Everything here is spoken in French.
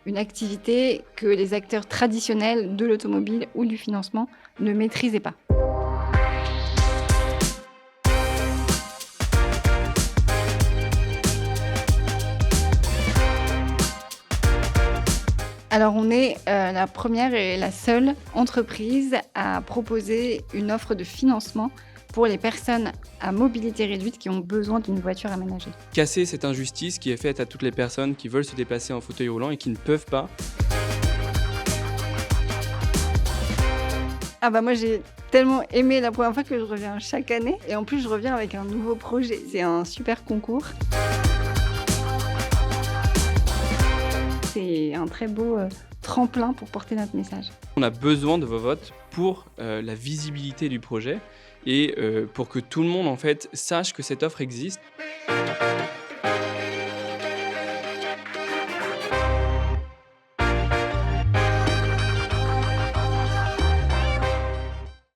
une activité que les acteurs traditionnels de l'automobile ou du financement ne maîtrisaient pas. Alors on est la première et la seule entreprise à proposer une offre de financement pour les personnes à mobilité réduite qui ont besoin d'une voiture aménagée. Casser cette injustice qui est faite à toutes les personnes qui veulent se déplacer en fauteuil roulant et qui ne peuvent pas. Ah bah moi j'ai tellement aimé la première fois que je reviens chaque année et en plus je reviens avec un nouveau projet. C'est un super concours. C'est un très beau tremplin pour porter notre message. On a besoin de vos votes pour la visibilité du projet et pour que tout le monde en fait sache que cette offre existe.